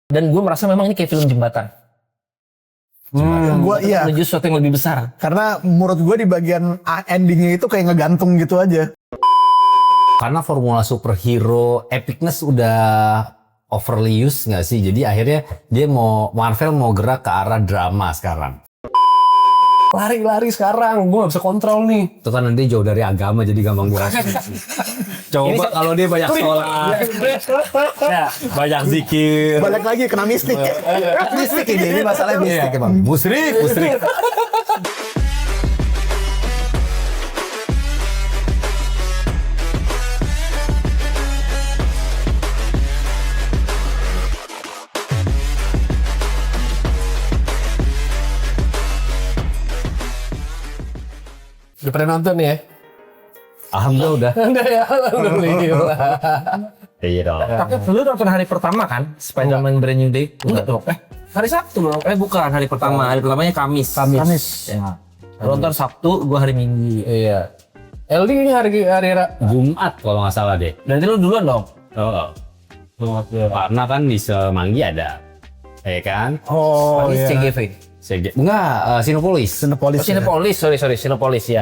Dan gue merasa memang ini kayak film jembatan. Gue iya. Menuju sesuatu yang lebih besar. Karena menurut gue di bagian endingnya itu kayak ngegantung gitu aja. Karena formula superhero epicness udah overly used nggak sih? Jadi akhirnya dia Marvel mau gerak ke arah drama sekarang. Lari sekarang, gue gak bisa kontrol nih. Itu kan nanti jauh dari agama jadi gampang berasa. Coba kalau dia banyak sholat, ya, banyak zikir. Balik lagi kena mistik. Mistik ini masalahnya mistik ya bang. Musrik. Udah pada nonton nih ya? Alhamdulillah udah. Udah ya, alhamdulillah. Iya dong. Tapi lu nonton hari pertama kan? Spider-Man Brand New Day? Enggak dong. Hari Sabtu dong. Bukan hari pertama. Hari pertamanya Kamis. Ya. Lu nonton Sabtu, gua hari Minggu. Iya. LD ini hari Jumat kalau nggak salah deh. Berarti lu duluan dong? Oh. Karena kan di Semanggi ada, ya kan? Oh Ini iya. CGV. Enggak, Sinopolis. Cinepolis. Oh, Cinepolis, sorry, Cinepolis ya.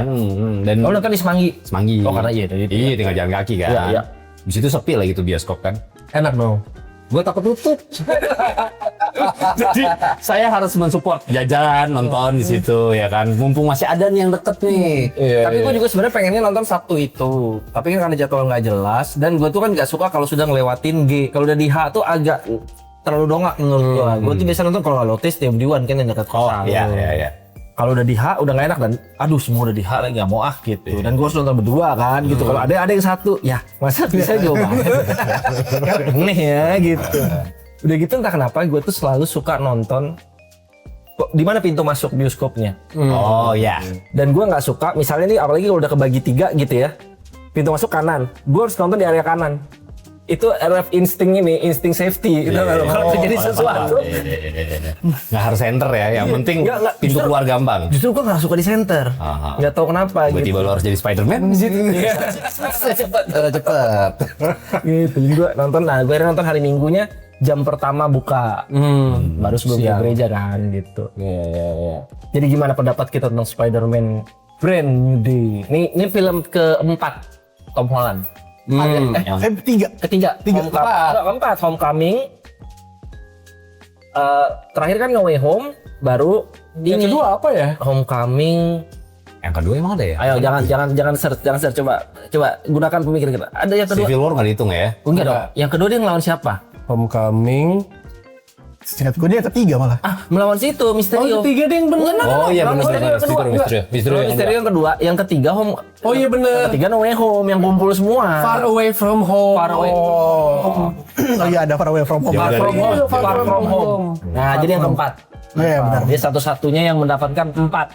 Dan Oh, lu kan di Semanggi. Semanggi. Oh, karena iya tadi. Iya, tinggal jalan kaki kan. Iya. Di situ sepi lah gitu bioskop kan. Enak dong. Gue takut tutup. Jadi saya harus mensupport jajan, nonton di situ ya kan. Mumpung masih ada nih yang deket nih. Tapi gue juga sebenarnya pengennya nonton Sabtu itu. Tapi kan karena jadwal nggak jelas. Dan gue tuh kan nggak suka kalau sudah ngelewatin G. Kalau udah di H tuh agak terlalu dongak menurut gue. Gue tuh biasa nonton kalau nggak Lotus Stadium Diwan kan yang dekat kosan. Iya. Kalau udah di H udah nggak enak dan aduh semua udah di H lagi nggak mau gitu. Dan gue harus nonton berdua kan gitu. Kalau ada yang satu ya masa bisa jauh banget. Kan aneh ya gitu. Udah gitu entah kenapa gue tuh selalu suka nonton di mana pintu masuk bioskopnya. Oh ya. Dan gue nggak suka misalnya nih apalagi kalau udah kebagi 3 gitu ya, pintu masuk kanan, gue harus nonton di area kanan. Itu RF insting safety itu kalau terjadi sesuatu. Nggak harus center ya, yang penting Nggak, pintu justru- keluar gampang. Justru gue nggak suka di center, nggak tahu kenapa Tiba-tiba gitu. lo harus jadi Spider-Man di situ. Cepet. Gitu, jadi gue nonton, gue nonton hari Minggunya jam pertama buka, baru sebelum ke gereja kan gitu. Iya. Jadi gimana pendapat kita tentang Spider-Man Brand New Day? Ini film keempat Tom Holland. Tiga. Ketiga. Keempat Homecoming. Terakhir kan No Way Home, baru Yang ini kedua apa ya? Homecoming. Yang kedua emang ada ya? Ayo jangan search coba gunakan pemikiran kita. Ada yang kedua? Civil War nggak dihitung ya? Enggak dong. Yang kedua dia ngelawan siapa? Homecoming. Seingat gue dia ketiga malah. Melawan situ Mysterio. Tiga deh yang bener. Oh iya benar. Mysterio Mysterio yang kedua, yang ketiga Home. Oh iya bener. Yang ketiga No Way Home yang kumpul semua. Far Away From Home. Far Away. Oh iya ada Far Away From Home. Jauh dari- Far From Home. Nah, jadi yang keempat. Iya benar. Dia satu-satunya yang mendapatkan 4.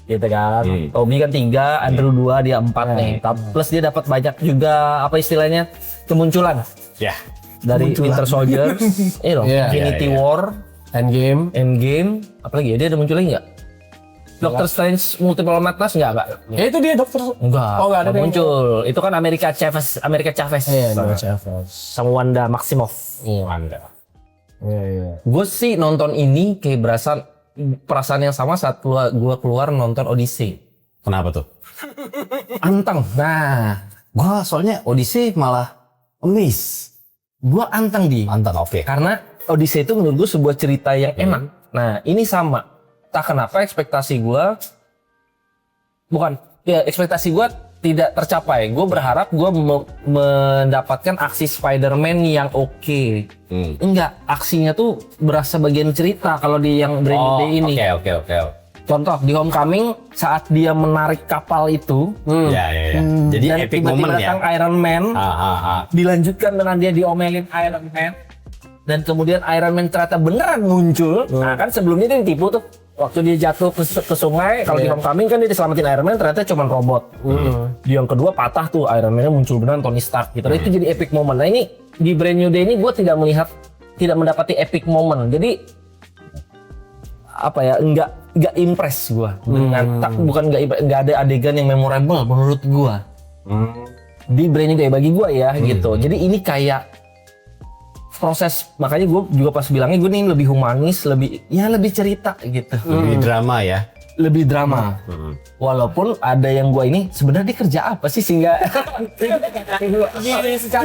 Gitu kan. Toby kan 3, Andrew 2, dia 4 nih. Plus dia dapat banyak juga apa istilahnya? Kemunculan Ya. dari Winter Soldier, Infinity Iya. War, Endgame, apalagi ya dia ada muncul lagi nggak? Doctor Strange Multiple Madness nggak? Ya itu dia dokter. Enggak. Oh nggak ada yang muncul. Itu kan America Chavez. Iya, Sama Wanda Maximoff. Iya. Gue sih nonton ini kayak perasaan yang sama saat gue keluar nonton Odyssey. Kenapa tuh? Anteng. Nah, Gua soalnya Odyssey malah miss. gue anteng Mantap, oke. karena Odyssey itu menurut gue sebuah cerita yang enak. Nah, ini sama. Tak kenapa ekspektasi gue ekspektasi gue tidak tercapai. Gue berharap gue mendapatkan aksi Spider-Man yang oke. Enggak, aksinya tuh berasa bagian cerita kalau di yang Brand New Day ini. Oke. Contoh di Homecoming saat dia menarik kapal itu, Ya. Jadi dan epic tiba-tiba moment ya. datang Iron Man, dilanjutkan dengan dia diomelin Iron Man, dan kemudian Iron Man ternyata beneran muncul. Nah kan sebelumnya dia ditipu tuh. Waktu dia jatuh ke sungai, kalau di Homecoming kan dia diselamatin Iron Man, ternyata cuma robot. Di yang kedua patah tuh, Iron Man-nya muncul beneran Tony Stark gitu. Itu jadi epic moment. Nah ini di Brand New Day ini gue tidak mendapati epic moment. Jadi apa ya, nggak impress gue dengan nggak ada adegan yang memorable menurut gue di Brand New Day bagi gue ya gitu. Jadi ini kayak proses, makanya gue juga pas bilangnya gue nih lebih humanis, lebih cerita gitu. Lebih drama ya. Lebih drama. Walaupun ada yang gue ini sebenarnya dia kerja apa sih sehingga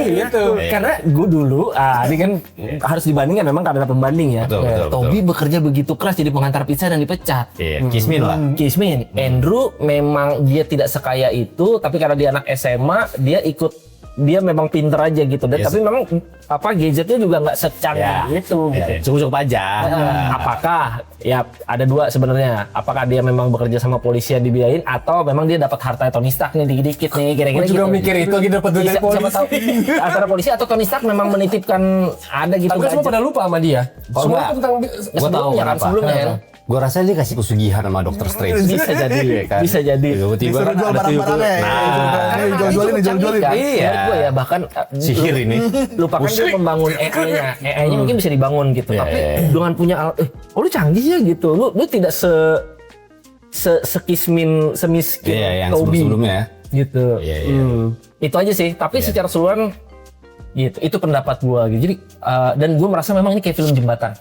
gitu. Karena gue dulu, ini kan harus dibandingkan, memang karena pembanding ya. Betul. Tobi bekerja begitu keras jadi pengantar pizza dan dipecat. Iya, Kismin lah. Kismin, Andrew memang dia tidak sekaya itu, tapi karena dia anak SMA, dia memang pinter aja gitu. Dan Yes. tapi memang gadgetnya juga nggak secanggih gitu. Cukup-cukup aja. Apakah ya ada dua sebenarnya? Apakah dia memang bekerja sama polisi yang dibiayain atau memang dia dapat harta Tony Stark nih dikit-dikit nih kira-kira Gue juga gitu. mikir itu lagi dapat duit dari Siapa polisi. tahu antara polisi atau Tony Stark memang menitipkan ada gitu. Tapi kan semua gadget. pada lupa sama dia. Oh, Semua enggak. itu tentang Gue tahu Sebelumnya kan, kenapa. sebelumnya kan. Gue rasa dia kasih pesugihan sama Doctor Strange. Bisa jadi, bisa jadi. Tiba-tiba Disuruh kan jual ada barang-barangnya ya. Ini jual-jualin, Itu jual-jualin. canggih kan? Iya. Menurut gue ya bahkan Sihir ini. lupakan dia membangun AI-nya. AI-nya mungkin bisa dibangun gitu. Tapi dengan punya alat, lu canggih ya gitu. Lu tidak semiskin Iya, yang Toby sebelum-sebelumnya. gitu. Iya. Itu aja sih. Tapi secara keseluruhan gitu. Itu pendapat gua gitu. Jadi dan gua merasa memang ini kayak film jembatan.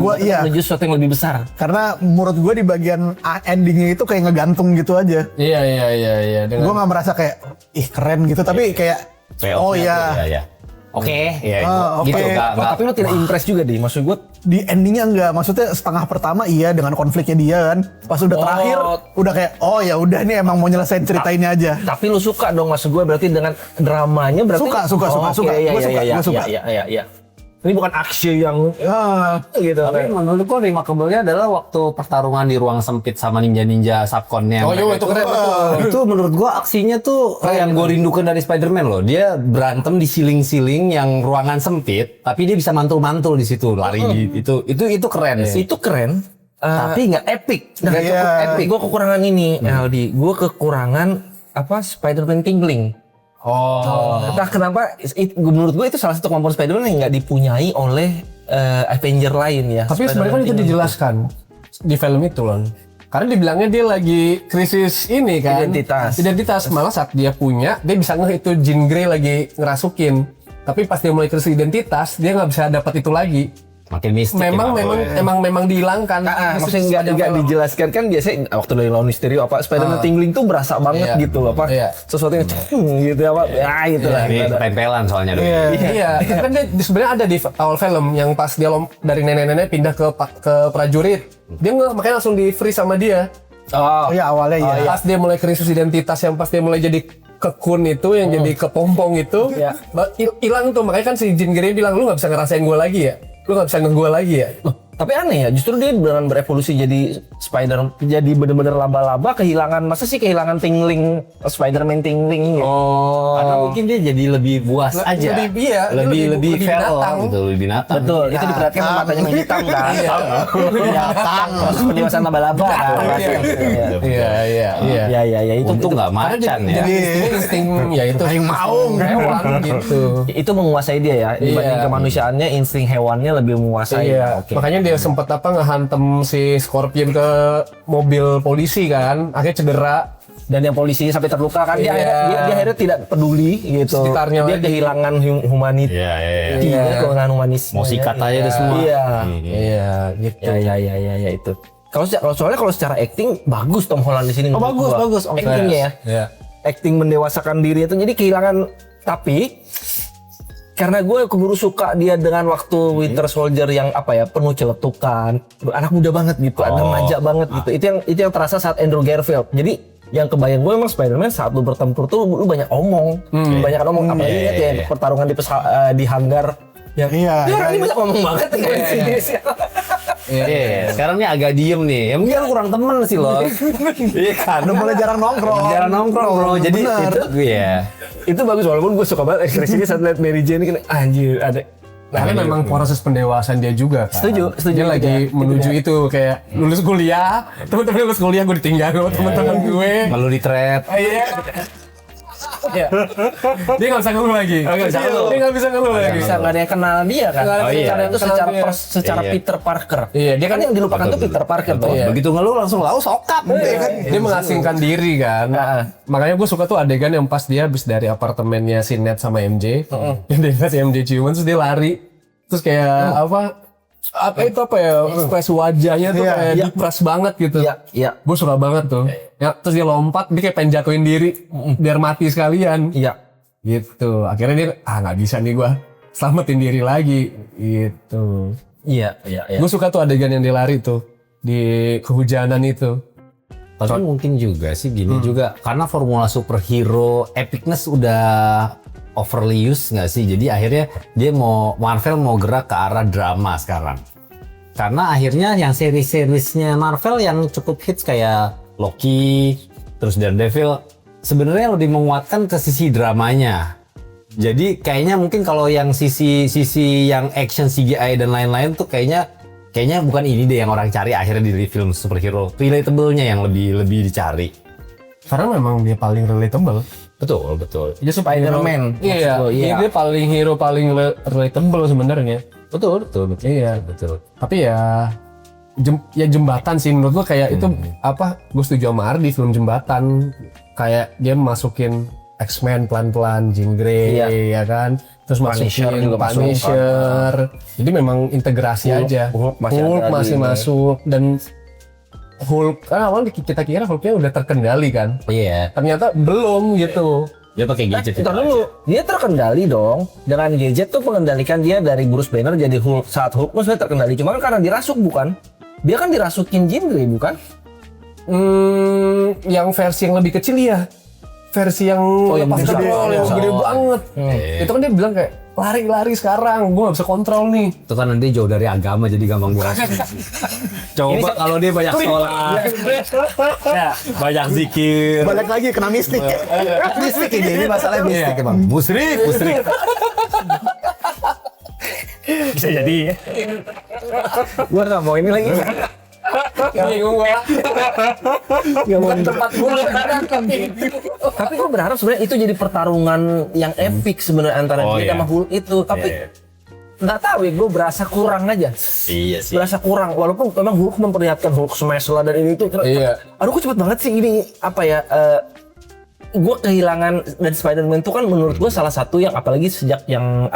Gua iya. Menuju sesuatu yang lebih besar. Karena menurut gue di bagian endingnya itu kayak ngegantung gitu aja. Iya. Gue nggak merasa kayak ih keren gitu, tapi kayak oh Payoff-nya tuh, iya. Oke. Iya. Oke. Gitu enggak. Tapi lu tidak impress juga deh. Maksud gua Di endingnya enggak, maksudnya setengah pertama iya dengan konfliknya dia kan. Pas udah terakhir udah kayak oh ya udah nih emang mau nyelesain ceritainnya aja. tapi lu suka dong maksud gua berarti dengan dramanya berarti Suka. oke, Gua suka. Iya. Ini bukan aksi yang gitu. Tapi menurut gua remarkable-nya adalah waktu pertarungan di ruang sempit sama ninja-ninja subconnya. Oh iya itu keren. Itu menurut gua aksinya tuh yang gue rindukan dari Spider-Man loh. Dia berantem di siling-siling yang ruangan sempit, tapi dia bisa mantul-mantul di situ, lari di itu keren sih. Itu keren. Tapi nggak epic. Nah, Nggak cukup epic. Gue kekurangan ini, Aldi. Gue kekurangan Spider-Man tingling. Entah kenapa, menurut gue itu salah satu kemampuan Spider-Man yang nggak dipunyai oleh Avenger lain ya. Tapi sebenarnya kan itu Spider-Man dijelaskan di film itu loh. Karena dibilangnya dia lagi krisis ini kan. Identitas. Malah saat dia punya, dia bisa ngeh itu Jean Grey lagi ngerasukin. Tapi pas dia mulai krisis identitas, dia nggak bisa dapat itu lagi. Makin mistik. Memang dihilangkan. Maksudnya nggak dijelaskan kan biasanya waktu dari lawan Mysterio Spider-Man tingling tuh berasa banget Iya. gitu sesuatu yang gitu gitu lah. Ini tempelan soalnya. Iya, kan dia sebenarnya ada di awal film yang pas dia dari nenek-nenek pindah ke prajurit. Dia makanya langsung di freeze sama dia. Oh iya awalnya iya. Pas dia mulai krisis identitas, yang pas dia mulai jadi kekun itu, yang jadi kepompong itu, hilang tuh. Makanya kan si Jean Grey bilang, lu nggak bisa ngerasain gue lagi ya, lu nggak bisa gue lagi ya. Tapi aneh ya, justru dia dengan berevolusi jadi jadi bener-bener laba-laba, kehilangan tingling Spider-Man tingling gitu. Karena mungkin dia jadi lebih buas aja. Lebih feral gitu, lebih binatang. Betul, itu diperhatikan sama matanya yang hitam kan. Binatang, terus pendewasaan laba-laba kan. Iya, itu Untung nggak macan ya. Jadi insting ya itu hewan gitu. itu menguasai dia ya, dibanding kemanusiaannya, insting hewannya lebih menguasai. Iya, Oke. makanya dia sempat ngehantem si Scorpion ke mobil polisi kan, akhirnya cedera. Dan yang polisinya sampai terluka kan, dia akhirnya tidak peduli gitu. Sekitarnya dia lagi. kehilangan humanity. Iya. Kehilangan humanisme. Mau sikat aja deh semua. Iya, gitu. Ya itu. Kalau secara acting bagus Tom Holland di sini. menurut gua. bagus. Actingnya ya. Iya. Acting mendewasakan diri itu jadi kehilangan, tapi karena gue keburu suka dia dengan waktu Winter Soldier yang penuh celetukan, anak muda banget gitu, anak remaja banget gitu. Itu yang terasa saat Andrew Garfield. Jadi yang kebayang gue emang Spider-Man saat lu bertempur tuh lu banyak omong, banyak omong. Apalagi lihat ya pertarungan di hangar. Dia orang ini banyak ngomong banget Iya, sekarang ini agak diem nih. Ya mungkin lu kurang temen sih loh. Iya kan. Udah mulai jarang nongkrong. Bro. Jadi itu Itu bagus, walaupun gue suka banget ekspresinya saat lihat Mary Jane kan, anjir ada. Karena memang proses pendewasaan dia juga kan. Setuju. Dia lagi menuju itu kayak lulus kuliah, teman-teman lulus kuliah gue ditinggal sama teman-teman gue. Kalau di thread. Iya. Iya. Dia nggak bisa ngeluh lagi. Nggak bisa ngeluh. Dia nggak bisa ngeluh lagi. Bisa nggak ada yang kenal dia kan? Nggak ada yang Secara itu kenal dia. secara Iya. Peter Parker. Iya, Dia kan yang dilupakan tuh Peter Parker tuh. Iya. Begitu ngeluh langsung lau sokap gitu kan. Dia mengasingkan diri kan. Makanya gue suka tuh adegan yang pas dia habis dari apartemennya si Ned sama MJ. Yang dia lihat si MJ ciuman terus dia lari. Terus kayak apa ya ekspresi wajahnya tuh kayak dipras banget gitu. Iya. Gue suka banget tuh. Ya, terus dia lompat, dia kayak pengen jatuhin diri biar mati sekalian. Iya. Gitu. Akhirnya dia nggak bisa nih gue selamatin diri lagi. Gitu. Iya. Gue suka tuh adegan yang dia lari tuh di kehujanan itu. Tapi mungkin juga sih gini juga karena formula superhero epicness udah overly used nggak sih? Jadi akhirnya dia Marvel mau gerak ke arah drama sekarang. Karena akhirnya yang series-seriesnya Marvel yang cukup hits kayak Loki, terus Daredevil sebenarnya lebih menguatkan ke sisi dramanya. Jadi kayaknya mungkin kalau yang sisi yang action CGI dan lain-lain tuh kayaknya bukan ini deh yang orang cari akhirnya di film superhero. Relatable-nya yang lebih dicari. Karena memang dia paling relatable. Betul. Dia Spider-Man. Iya, dia paling hero paling relatable sebenarnya. Betul. Iya. Betul. Tapi ya jembatan sih menurut gua kayak itu gue setuju sama Ardi film jembatan kayak dia masukin X-Men pelan-pelan, Jean Grey ya kan. Terus Punisher masukin juga masuk. Punisher. Jadi memang integrasi aja. Hulk masih Hulk ada masih di- masuk dan Hulk kan awalnya kita kira Hulknya udah terkendali kan. Iya. Ternyata belum gitu. Dia pakai gadget. Ntar dulu, dia terkendali dong. Dengan gadget tuh mengendalikan dia dari Bruce Banner jadi Hulk. Saat Hulk maksudnya terkendali. Cuma kan karena dirasuk bukan? Dia kan dirasukin Jean Grey bukan? Yang versi yang lebih kecil ya. Versi yang yang lepas gede. kontrol, yang gede banget. Itu kan dia bilang kayak lari sekarang, gue gak bisa kontrol nih. Itu kan nanti jauh dari agama jadi gampang dirasukin. Coba kalau dia banyak sholat, banyak zikir. Balik lagi kena mistik. Mistik ini masalahnya mistik emang. Musrik. Bisa jadi ya. Gua nggak mau ini lagi. Bingung gue. Bukan tempat gue. Tapi gue berharap sebenarnya itu jadi pertarungan yang epic sebenarnya antara dia sama Hulk itu. Tapi nggak tahu ya, gue berasa kurang aja. Iya sih. Berasa kurang. Walaupun memang Hulk memperlihatkan Hulk smash lah dan ini itu. Iya. Aduh, kok cepet banget sih ini apa ya? Gue kehilangan dan Spider-Man itu kan menurut gue salah satu yang apalagi sejak yang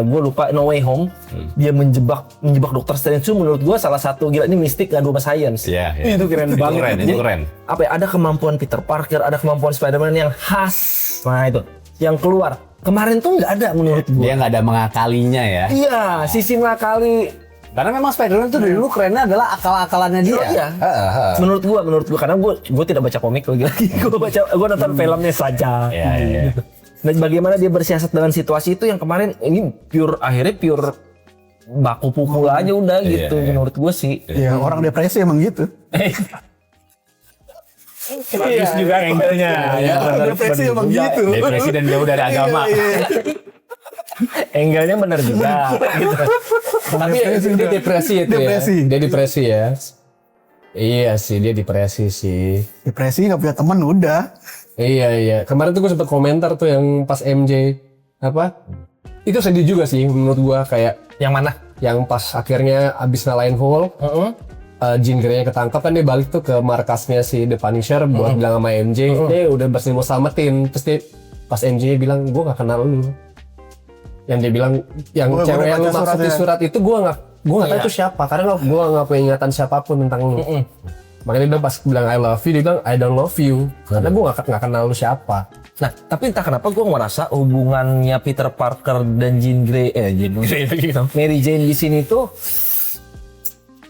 gue lupa No Way Home dia menjebak Dr. Strange itu menurut gue salah satu gila ini mistik ngadu sama science. Iya. Itu keren banget. Itu keren. Apa ya, ada kemampuan Peter Parker, ada kemampuan Spider-Man yang khas. Nah itu yang keluar. Kemarin tuh nggak ada menurut gue. Dia nggak ada mengakalinya ya. Iya, sisi ngakali. Karena memang Spider-Man tuh dari dulu kerennya adalah akal-akalannya dia. Iya. Menurut gua karena gua tidak baca komik lagi. Gua nonton filmnya saja. Iya. Dan bagaimana dia bersiasat dengan situasi itu yang kemarin ini akhirnya pure baku pukul aja udah gitu menurut gua sih. Ya orang depresi emang gitu. Bagus juga angle-nya. Orang depresi emang gitu. Depresi dan jauh dari agama. Angle-nya benar juga. Gitu. Tapi dia depresi itu Depresi. ya. Dia depresi ya. Iya sih, dia depresi sih. Depresi nggak punya teman udah. Iya. Kemarin tuh gue sempet komentar tuh yang pas MJ itu sedih juga sih menurut gua kayak Yang mana? yang pas akhirnya abis ngalahin Hulk, Jean Grey-nya ketangkap kan dia balik tuh ke markasnya si The Punisher buat bilang sama MJ, dia udah berhasil mau selamatin. Terus dia pas MJ bilang gua nggak kenal lu. Yang dia bilang yang Gua cewek udah yang lu baca maksud di suratnya. surat itu gua nggak tahu itu siapa karena gua nggak punya ingatan siapapun tentang lu. Makanya dia bilang pas bilang I love you, dia bilang I don't love you karena gua nggak kenal lu siapa. Nah, tapi entah kenapa gue ngerasa hubungannya Peter Parker dan Mary Jane di sini tuh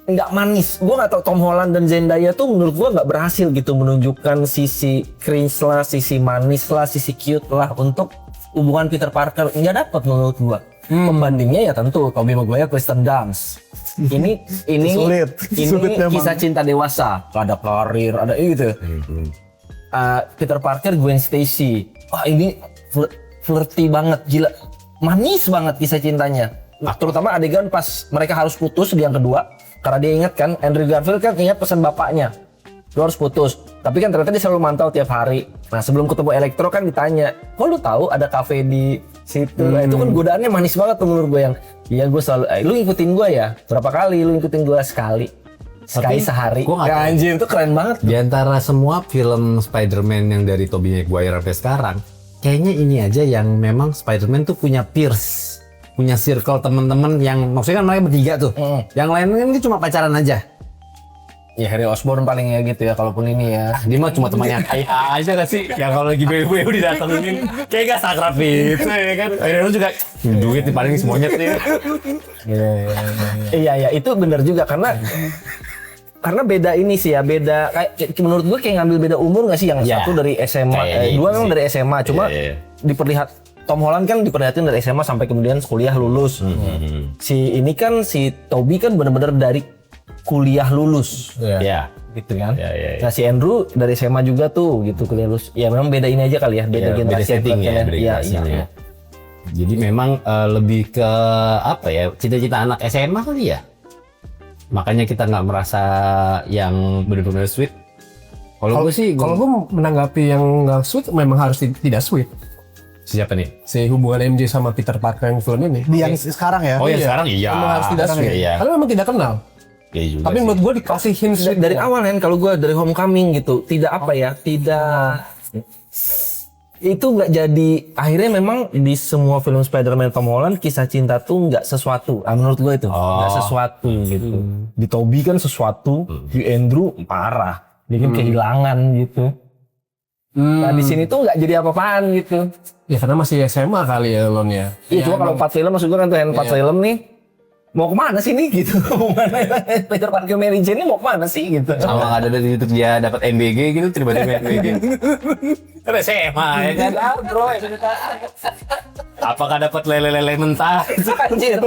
nggak manis. Gue nggak tahu Tom Holland dan Zendaya tuh menurut gue nggak berhasil gitu menunjukkan sisi cringe lah, sisi manis lah, sisi cute lah untuk hubungan Peter Parker. Nggak dapet menurut gue. Pembandingnya ya tentu Tobey Maguire, Kristen Dunst. Ini Sulit memang. kisah cinta dewasa. Ada karir, ada gitu. Peter Parker, Gwen Stacy. Wah ini flirty banget, gila. Manis banget kisah cintanya. Terutama adegan pas mereka harus putus di yang kedua. Karena dia ingat kan, Andrew Garfield kan ingat pesan bapaknya. Lu harus putus. Tapi kan ternyata dia selalu mantau tiap hari. Nah sebelum ketemu Elektro kan ditanya, kok lu tahu ada kafe di situ? Nah, itu kan godaannya manis banget tuh menurut gue yang, iya gue selalu, lu ngikutin gue ya? Berapa kali lu ngikutin gue? Sekali sehari. gua nggak Ya, tahu. anjir itu keren banget. Di antara semua film Spider-Man yang dari Tobey Maguire sampai sekarang, kayaknya ini aja yang memang Spider-Man tuh punya peers, punya circle teman-teman yang maksudnya kan mereka bertiga tuh. Yang lain kan dia cuma pacaran aja. Ya Harry Osborn paling ya gitu ya, kalaupun ini ya. Dia mah cuma temannya kayak aja gak sih? Yang kalau lagi BW didatengin kayak gak sakrap itu ya kan. Akhirnya lu juga duit nih paling semuanya nih. Iya itu benar juga karena beda ini sih ya, beda kayak menurut gue kayak ngambil beda umur nggak sih, yang Ya. satu dari SMA, Kayaknya dua gitu memang sih. dari SMA, cuma Iya. diperlihat Tom Holland kan diperlihatin dari SMA sampai kemudian kuliah lulus. Si ini kan si Toby kan benar-benar dari kuliah lulus. Ya. Gitu kan. Ya. Nah si Andrew dari SMA juga tuh gitu kuliah lulus. Ya memang beda ini aja kali ya, beda Ya, beda generasi. setting ya, beda Iya. generasinya. Jadi memang lebih ke apa ya, cita-cita anak SMA kali ya. Makanya kita nggak merasa yang benar-benar sweet. Kalau gue sih, Kalau gue menanggapi yang nggak sweet, memang harus tidak sweet. siapa nih? Si hubungan MJ sama Peter Parker yang film ini. Di yang sekarang ya. Oh ya sekarang iya. Memang harus tidak sweet. Iya. Karena memang tidak kenal. Iya juga Tapi sih. menurut gue dikasih hint sweet Dari awal kan kalau gue dari Homecoming gitu, tidak apa ya, tidak itu nggak jadi, akhirnya memang di semua film Spider-Man Tom Holland kisah cinta tuh nggak sesuatu. Menurut gue itu nggak sesuatu gitu. Di Tobey kan sesuatu, di Andrew parah, dia kan kehilangan gitu. Nah di sini tuh nggak jadi apa-apaan gitu. Ya karena masih SMA kali ya Lon ya. Iya cuma kalau 4 film maksud gue kan tuh yang 4 film nih mau kemana sih nih gitu? Mau kemana? Peter Parker Mary Jane ini mau kemana sih gitu? Sama nggak ada dari YouTube dia dapat MBG gitu tiba-tiba MBG. Kan SMA ya kan? Bro, Apakah dapat lele-lele mentah? anjir.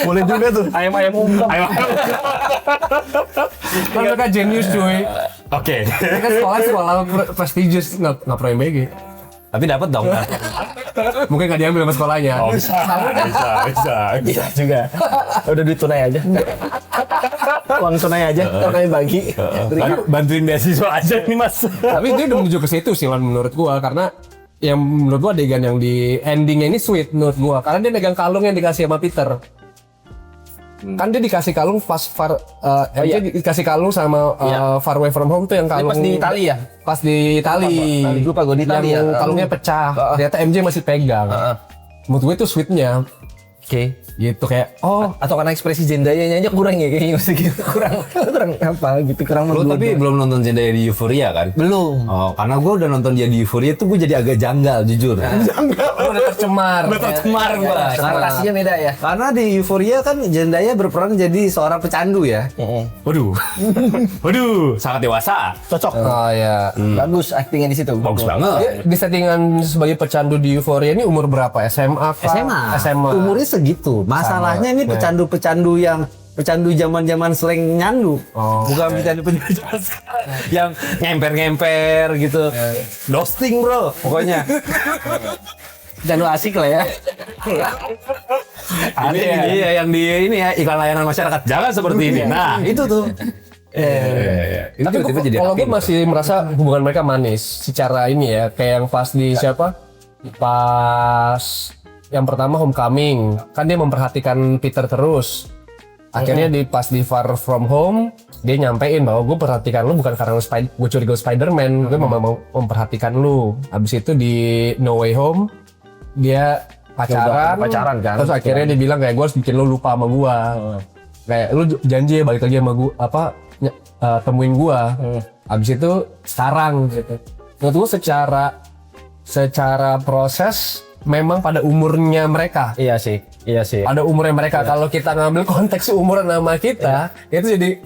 Boleh juga tuh. Ayam-ayam ungkep. Ayo. Kan mereka genius cuy. Oke. Mereka sekolah prestigious nggak pro MBG. Tapi dapat dong kan? Mungkin nggak diambil sama sekolahnya. Bisa. Iya juga. Udah duit tunai aja. Uang tunai aja, tunai bagi. Bantuin beasiswa aja nih mas. Tapi dia udah menuju ke situ sih Lon menurut gua, karena yang menurut gua adegan yang di endingnya ini sweet menurut gua, karena dia megang kalung yang dikasih sama Peter. Kan dia dikasih kalung pas MJ dikasih kalung sama Far Away From Home tuh yang kalung Pas di Itali ya? Pas di Itali. Lupa gua di Itali yang ya. kalungnya pecah. Ternyata MJ masih pegang. Menurut gue itu sweetnya. Oke. Gitu kayak Atau karena ekspresi Zendaya-nya aja kurang ya kayaknya mesti gitu. Kurang apa gitu, kurang Lu menggoda. tapi belum nonton Zendaya di Euphoria kan? Belum. Oh, karena gue udah nonton dia di Euphoria tuh gue jadi agak janggal jujur. udah tercemar. Tercemar gue. Ekspektasinya beda ya. Karena di Euphoria kan Zendaya berperan jadi seorang pecandu ya. Waduh. Waduh, sangat dewasa. Cocok. Oh ya. Bagus aktingnya di situ. Bagus banget. Dia di settingan sebagai pecandu di Euphoria ini umur berapa? SMA kah? SMA. Umurnya segitu. Masalahnya ini pecandu-pecandu yang pecandu zaman-zaman slang nyandu. Bukan pecandu-pecandu zaman sekarang yang ngemper-ngemper gitu. Dosting bro, pokoknya. Pecandu asik lah ya. Ada ya yang di ini ya iklan layanan masyarakat. Jangan seperti ini. Nah, itu tuh. Itu Tapi tiba-tiba jadi kalau gue api. masih merasa hubungan mereka manis secara ini ya, kayak yang pas di siapa? Pas yang pertama Homecoming, kan dia memperhatikan Peter terus. Akhirnya pas di Far From Home, dia nyampein bahwa gue perhatikan lu bukan karena gue curiga lu Spider-Man, gue mau memperhatikan lu. Habis itu di No Way Home, dia pacaran kan. Terus akhirnya dia bilang kayak gue harus bikin lu lupa sama gue. Kayak lu janji ya balik lagi sama gue, temuin gue. Habis itu sekarang gitu. Menurut gue secara proses memang pada umurnya mereka. Iya sih. Ada umurnya mereka. Kalau kita ngambil konteks umuran nama kita, itu jadi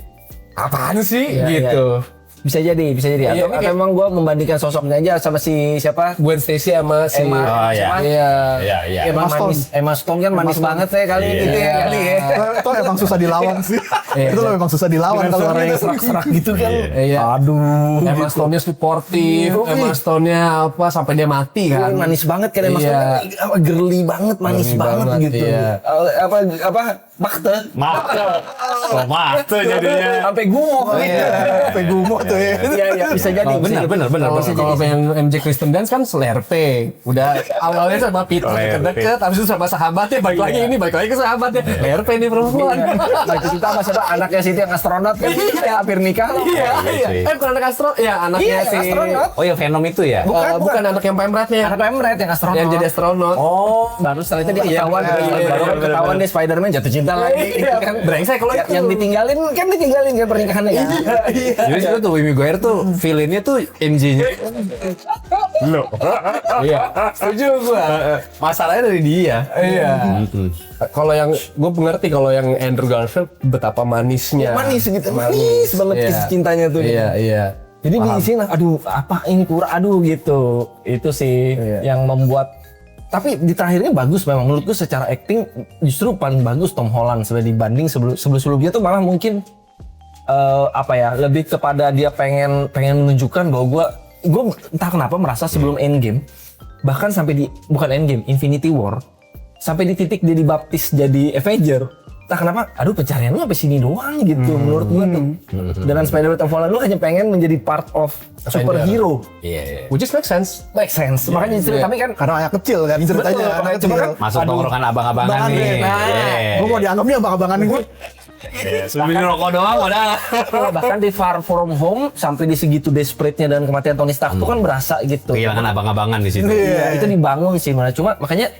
apaan sih gitu. Bisa jadi. Iya, Atau emang gue membandingkan sosoknya aja sama si siapa? Gwen Stacy sama si Oh, iya. Iya. Emma Stone kan manis banget ya kali gitu ya. Kali ya. Itu emang susah dilawan sih. Itu loh memang susah dilawan kalau Suaranya orang serak-serak gitu kan. Iya. Aduh. Emma Stone-nya suportif, Emma Stone-nya apa sampai dia mati kan. Manis banget kan Emma Iya. Stone. Girly banget, manis Girly banget banget, gitu. iya. Apa? Bakte. Mate. Oh, mate jadinya. Sampai gumoh. Sampai gumoh tuh ya. Iya, bisa jadi. Benar. Kalau yang MJ Kristen Dance kan Slerpe. Udah awalnya sama Peter deket-deket, habis itu sama sahabatnya, balik lagi ke sahabatnya. Lerpe nih perempuan. Nah, itu kita sama siapa? Anaknya Siti yang astronot kan? Ya, hampir nikah. Iya. Bukan anak astro, ya anaknya Iya, si astronot. Oh ya Venom itu ya? bukan anak yang pemretnya. Anak Emret yang astronot. Yang jadi astronot. Oh, baru setelah itu dia ketahuan, baru ketahuan dia Spider-Man jatuh cinta lagi. Iya, Kan? brengsek kalau itu. Yang ditinggalin kan pernikahannya kan. Jadi sebenarnya tuh Wim Maguire tuh villainnya tuh MJ-nya. Iya. Setuju gua. Masalahnya dari dia. Iya. Kalau yang gue mengerti kalau yang Andrew Garfield betapa manisnya. Manis banget Iya. kisah cintanya tuh. Iya. Jadi di sini, aduh apa ini kurang, aduh gitu. Itu sih yang membuat. Tapi di terakhirnya bagus memang menurutku secara acting justru paling bagus Tom Holland sebenarnya dibanding sebelumnya tuh malah mungkin lebih kepada dia pengen menunjukkan bahwa gue entah kenapa merasa sebelum Endgame bahkan sampai di bukan Endgame Infinity War sampai di titik dia dibaptis jadi Avenger. Entah kenapa, aduh pencarian lu sampai sini doang gitu menurut gue tuh. Dengan Spider-Man Tom Holland lu hanya pengen menjadi part of superhero. Iya. Which is make sense. Make sense. Makanya justru tapi kan Karena anak kecil kan ceritanya. Betul, Anak kecil. cuma kan Masuk tongkrongan abang-abangan Abangan nih. nih. Iya. Gue mau dianggap nih abang-abangan gue. Sebelum rokok doang udah. bahkan di Far From Home sampai di segitu desperate-nya dan kematian Tony Stark tuh kan berasa gitu. Kehilangan abang-abangan di situ. Iya, itu dibangun sih mana cuma makanya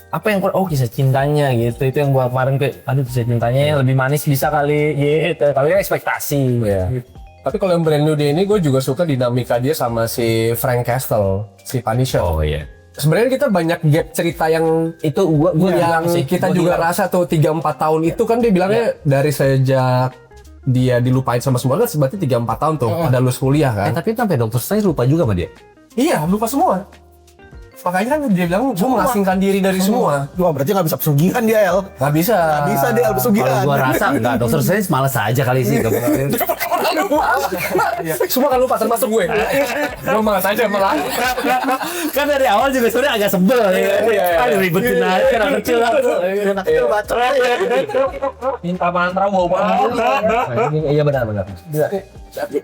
apa yang kisah cintanya gitu itu yang gua kemarin kayak aduh kisah cintanya lebih manis bisa kali gitu tapi kan ekspektasi gitu. Tapi kalau yang brand new day ini gue juga suka dinamika dia sama si Frank Castle, si Punisher. Oh iya. Sebenarnya kita banyak gap cerita yang Itu gua yang bilang sih kita gua juga bilang. rasa tuh 3-4 tahun itu kan dia bilangnya dari sejak dia dilupain sama semua kan berarti 3-4 tahun tuh ada lulus kuliah kan. Tapi sampai Dokter Strange lupa juga sama dia. Iya, lupa semua. Makanya kan dia bilang gue mengasingkan diri dari semua. Wah berarti gak bisa pesugihan dia El. Gak bisa. Gak bisa dia El pesugihan. Kalau gua rasa enggak Dokter Strange malas aja kali sih. Semua kan lupa termasuk gue. Gue malas aja malah. Kan dari awal juga sebenarnya agak sebel ya. Ada ribetin aja kan anak kecil. Anak kecil baca. Minta mantra mau iya benar.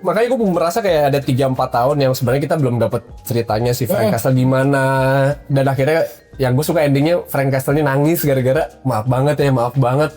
Makanya gue merasa kayak ada 3-4 tahun yang sebenarnya kita belum dapat ceritanya si Frank Castle di mana, dan akhirnya yang gue suka endingnya Frank Castle-nya nangis gara-gara maaf banget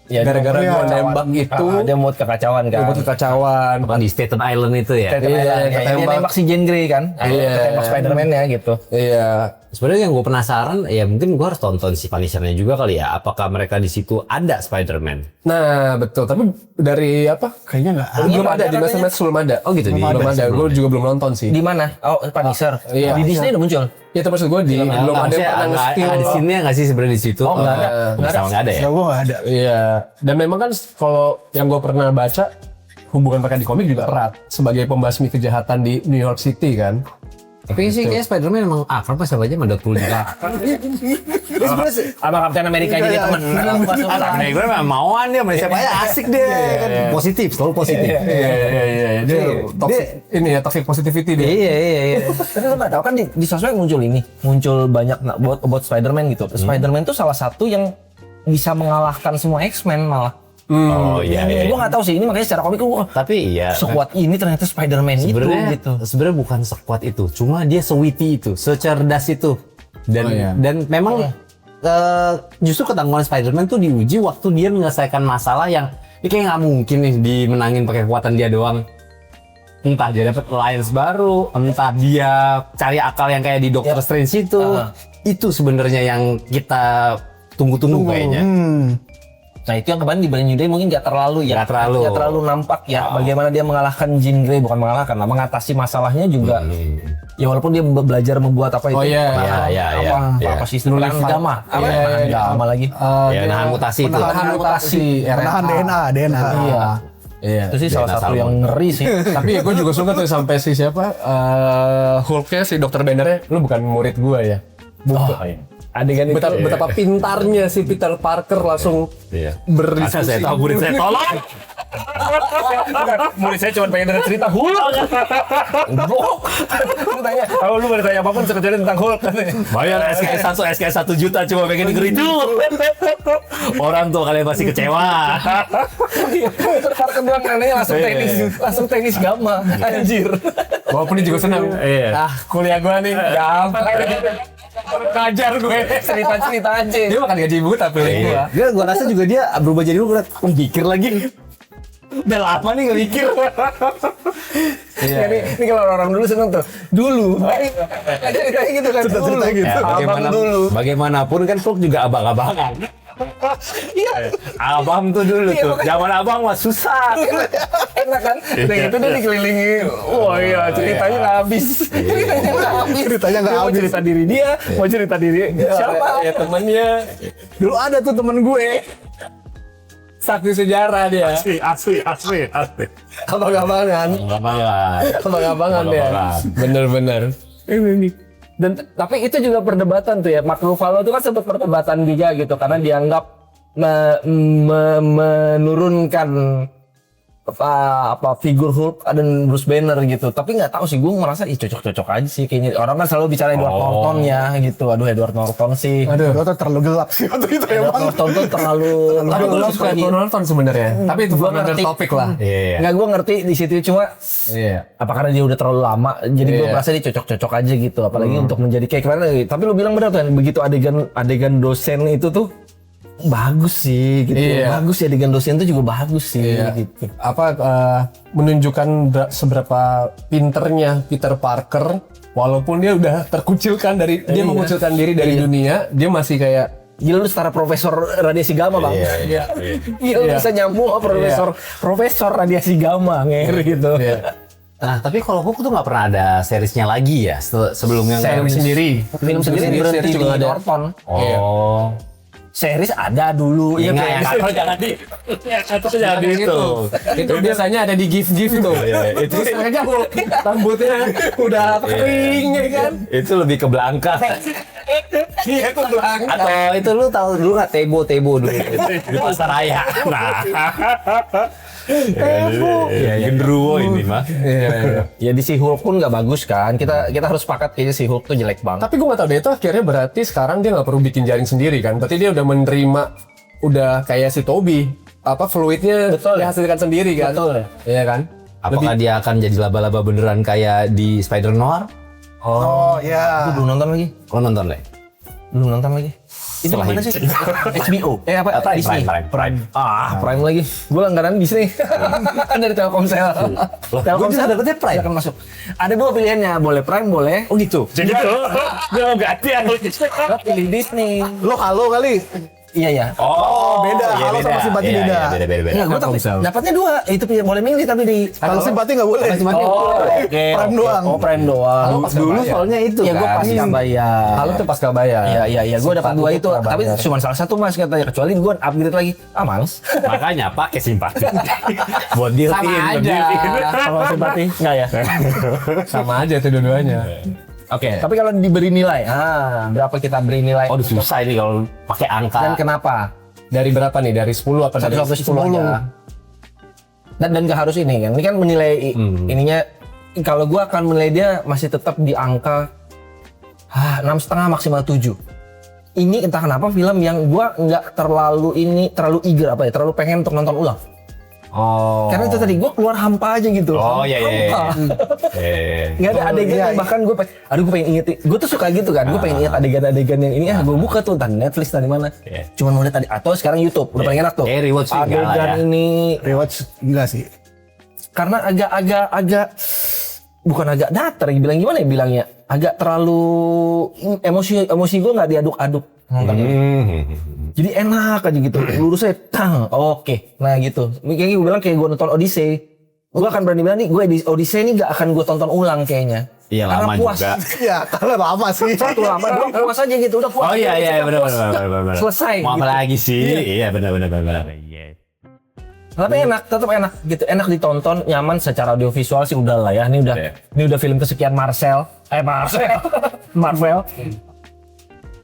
Ya, gara-gara dia gue nembak itu dia mau kekacauan kan. buat kekacauan. Bukan di Staten Island itu ya. Dia nembak si Jean Grey kan. Nembak Spider-Man ya gitu. Iya. Sebenarnya yang gue penasaran ya mungkin gue harus tonton si Punisher-nya juga kali ya. Apakah mereka di situ ada Spider-Man? Nah betul, tapi dari apa? Kayaknya nggak ada. Belum ada di masa belum ada. Oh gitu Belum ada. Gue juga belum nonton sih. Di mana? Oh, Punisher. Iya. Di Disney udah muncul. Ya itu maksud gue di belum ada yang pernah nge-steal. Di sini nggak sih sebenarnya di situ? Oh, nggak ada. Nggak ada ya. Ya gue gak ada. Iya. Dan memang kan kalau yang gue pernah baca hubungan mereka di komik juga erat sebagai pembasmi kejahatan di New York City kan. Tapi sih kayak Spider-Man emang akrab pas sama aja sama Deadpool juga. Sama Captain America jadi temen. Nih gue memang mauan dia sama siapa aja asik dia. Kan positif, selalu positif. Iya. Dia toxic ini ya toxic positivity dia. Iya. Tapi lo nggak tahu kan di sosmed muncul banyak about Spider-Man gitu. Spider-Man tuh salah satu yang bisa mengalahkan semua X-Men malah. Oh iya. Gue nggak tahu sih ini makanya secara komik gue Tapi iya. sekuat ini ternyata Spider-Man itu gitu. Sebenarnya bukan sekuat itu, cuma dia sewitty itu, secerdas itu. Dan memang justru ketangguhan Spider-Man tuh diuji waktu dia menyelesaikan masalah yang ini kayak nggak mungkin nih dimenangin pakai kekuatan dia doang. Entah dia dapat alliance baru, entah dia cari akal yang kayak di Doctor Strange itu. Itu sebenarnya yang kita tunggu-tunggu kayaknya. Nah itu yang kemarin di Brand New Day mungkin nggak terlalu nampak ya bagaimana dia mengalahkan Jean Grey, bukan mengalahkan lah, mengatasi masalahnya juga. Ya walaupun dia belajar membuat apa itu? Apa sih istilahnya? Gama. Gama lagi. Nahan mutasi itu. Menahan mutasi. Menahan DNA. Iya. Itu sih salah satu yang ngeri sih. Tapi gue juga suka tuh sampai si siapa Hulk-nya si Dr. Banner-nya, lu bukan murid gue ya. Bukan. Adegan itu betapa pintarnya si Peter Parker langsung Masa saya tahu murid saya tolong. Murid saya cuma pengen denger cerita Hulk. Tanya, kalau lu mau ditanya apapun sekecuali tentang Hulk. Bayar SKS 1 juta cuma pengen denger itu. Orang tua kalian masih kecewa. Ntar kedua nanya langsung teknis gamma. Anjir. Walaupun dia juga senang. Iya. Kuliah gua nih gampang. Ngajar gue. Cerita-cerita aja. Dia makan gaji buta pilih gua. Gua rasa juga dia berubah jadi lu ngeliat, mikir lagi. Udah lama nih gak mikir. Ini kalau orang dulu seneng tuh. Dulu. Ceritanya gitu kan. Dulu. Abang dulu. Bagaimanapun kan Fulk juga abang-abangan. Iya. Abang tuh dulu tuh. Zaman abang mah susah. Enak kan? Dan itu dia dikelilingi. Wah iya, ceritanya nggak habis. Ceritanya nggak habis. Ceritanya nggak Dia mau habis. cerita diri dia, mau cerita diri siapa? Ya temennya. Dulu ada tuh temen gue. Saksi sejarah dia. Asli. Abang-abangan. Abang-abangan. Abang-abangan dia. Abang-abangan. Bener-bener. Dan tapi itu juga perdebatan tuh ya. Mark Ruffalo itu kan sempat perdebatan juga gitu karena dianggap menurunkan apa figur Hulk dan Bruce Banner gitu. Tapi nggak tahu sih, gue merasa cocok-cocok aja sih kayaknya. Orang kan selalu bicara Edward Norton ya gitu. Aduh Edward Norton sih. Gue tuh terlalu gelap sih waktu itu Edward emang. Norton tuh terlalu Tapi gue suka nonton sebenarnya. Tapi itu Gua bukan ngerti. topik lah. Iya. nggak, gue ngerti di situ cuma Iya. apa karena dia udah terlalu lama jadi gue Iya. merasa dia cocok-cocok aja gitu, apalagi untuk menjadi kayak kemarin. Tapi lu bilang benar tuh, begitu adegan dosen itu tuh bagus sih gitu. Iya. Bagus ya, adegan dosen itu juga bagus sih gitu. Apa menunjukkan seberapa pinternya Peter Parker walaupun dia udah terkucilkan dari dia mengucilkan diri dari dunia, dia masih kayak Gila lu setara profesor radiasi gamma bang. Iya. Gila lu bisa nyambung sama profesor radiasi gamma ngeri gitu. Nah, tapi kalau Hulk tuh nggak pernah ada seriesnya lagi ya sebelum yang Series sendiri. Film sendiri berhenti series di juga ada. Norton. Oh. Series ada dulu. Iya, kayak yang kalau jangan di. Ya, satu jangan di itu. itu biasanya ada di gift-gift tuh. Itu Sengaja rambutnya udah kering ya kan. itu lebih ke belangka. Iya itu belakang. Atau itu lu tahu dulu nggak Tebo dulu di pasar raya. Nah. Genderuwo ini mah. Ya di si Hulk pun nggak bagus kan. Kita harus sepakat kayaknya si Hulk tuh jelek banget. Tapi gue gak tau deh, itu akhirnya berarti sekarang dia gak perlu bikin jaring sendiri kan. Berarti dia udah menerima, udah kayak si Toby. Apa, fluidnya Betul, ya? dihasilkan sendiri kan. Betul, ya? Iya kan? Apakah dia akan jadi laba-laba beneran kayak di Spider Noir? Oh ya. Gue belum nonton lagi. Lo nonton deh. Belum nonton lagi. Itu Setelah mana ini. sih? HBO. Apa? Disney. Prime. Prime lagi. Gue langganan Disney. Dari Telkomsel. Gua juga dapetnya Prime. Silakan masuk. Ada dua pilihannya, boleh Prime, boleh. Oh gitu. Jadi tuh. Gue ganti ya. Lo pilih Disney. Lo halo kali. Iya ya. Oh, beda. iya, Halo sama Simpati Iya, beda. iya, beda. Enggak, gue dapatnya dua. Itu boleh milih tapi di. Kalau simpati nggak boleh. Oh, oke. Prime doang. Oh, Prime doang. Halo pas Dulu bayar. soalnya itu Iya, gue kan. pas nggak bayar. Halo tuh pas gak bayar. Iya, gue dapat dua itu, tapi cuma salah satu mas katanya. Kecuali gue upgrade lagi, males. Makanya pakai simpati. Buat deal Sama aja. Kalau simpati nggak ya. Sama aja tuh dua-duanya. Oke. Tapi kalau diberi nilai, berapa kita beri nilai? Oh, susah ini kalau pakai angka. Dan kenapa? Dari berapa nih? Dari 10 apa dari 1 sampai 10 aja. Dan gak harus ini kan. Ini kan menilai ininya. Kalau gue akan menilai dia masih tetap di angka 6,5 maksimal 7. Ini entah kenapa film yang gue nggak terlalu eager terlalu pengen untuk nonton ulang. Oh. Karena itu tadi gue keluar hampa aja gitu. Oh, iya. Hampa. Nggak ada adegan yang bahkan gue pengen inget. Gue tuh suka gitu kan. Gue pengen ingat adegan-adegan yang ini. Gue buka tuh entah Netflix tadi mana. Iya. Cuman mau lihat tadi atau sekarang YouTube. Udah paling enak tuh. Rewatch sih enggak lah Adegan ya. ini Rewatch enggak sih. karena agak bukan agak datar bilang gimana ya bilangnya, agak terlalu emosi gue nggak diaduk-aduk. Jadi enak aja gitu, lurusnya tang, oke. Nah gitu, kayaknya gue bilang kayak gue nonton Odyssey, gue akan berani bilang nih, gue di Odyssey ini gak akan gue tonton ulang kayaknya. Iya, karena lama puas. juga. Ya karena lama sih. Satu lama, dua puas aja gitu, udah puas. Oh iya benar. Selesai. Mau apa gitu. lagi sih? Iya benar. Iya. Tapi enak, tetap enak gitu, enak ditonton, nyaman secara audiovisual sih udah lah ya. Ini udah film kesekian Marvel.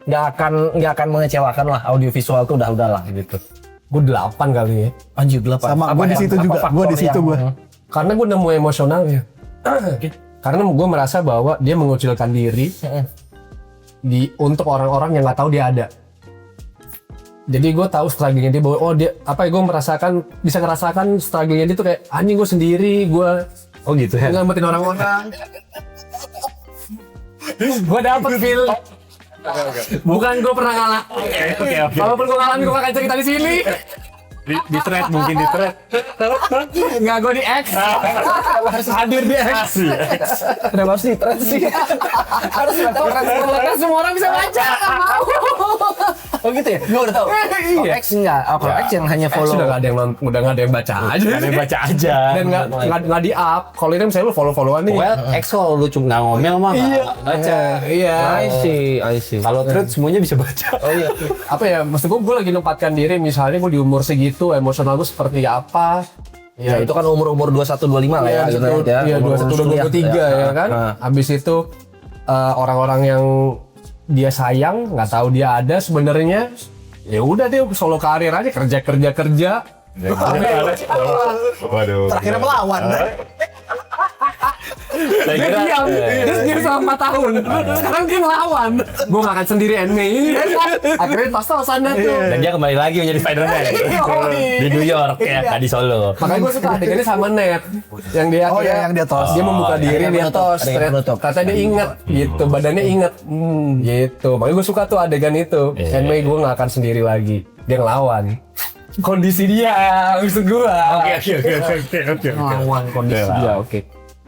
Nggak akan mengecewakan lah, audiovisual tuh udah lah gitu. Gue 8 kali ya. Anjir 8. Sama gue di situ juga. Gue di situ gue. Karena gue nemu emosionalnya. Karena gue merasa bahwa dia mengucilkan diri untuk orang-orang yang nggak tahu dia ada. Jadi gue tahu struggle-nya dia bahwa gue bisa ngerasakan struggle-nya dia tuh kayak anjing gue sendiri, gue gitu ya. ngamatin orang-orang. Gue dapet feel. Bukan gue pernah ngalah. Oke. Walaupun gue ngalamin gue akan cerita di sini. Di thread mungkin di thread. Nggak, gue di X. Harus hadir di X. Kenapa harus di thread sih? Harus Karena semua orang bisa baca. Oh gitu ya? Gue udah tahu. Iya. X enggak, apa X yang hanya follow. Sudah nggak ada yang baca aja. Ada yang baca aja. Dan nggak di up. Kalau ini misalnya lu followan nih. Well, X kalau lu cuma nggak ngomel mah nggak baca. Iya. I see. Kalau thread semuanya bisa baca. Oh iya. Apa ya? Maksud gue lagi nempatkan diri. Misalnya gue di umur segitu, emosional gue seperti apa? Ya itu kan umur 21 25 lah ya gitu ya. Iya, 21 23 ya kan. Habis itu orang-orang yang dia sayang, nggak tahu dia ada sebenarnya. Ya udah dia solo karir aja, kerja. Waduh. Terakhirnya melawan. Saya kira Terus dia selama 4 tahun. Sekarang dia ngelawan. Gue gak akan sendiri anime. Akhirnya pas-pasan dah tuh. dan dia kembali lagi menjadi Spider-Man di New York ya, nggak di Solo. Makanya gue suka adegannya sama Ned. Yang dia Oh ya, yang dia tos. Dia membuka diri, dia tos. Kata dia inget gitu, badannya inget. Gitu. Makanya gue suka tuh adegan itu. Anime gue gak akan sendiri lagi. Dia ngelawan. Kondisi dia, maksud gue. Oke. Ngelawan kondisi dia, oke.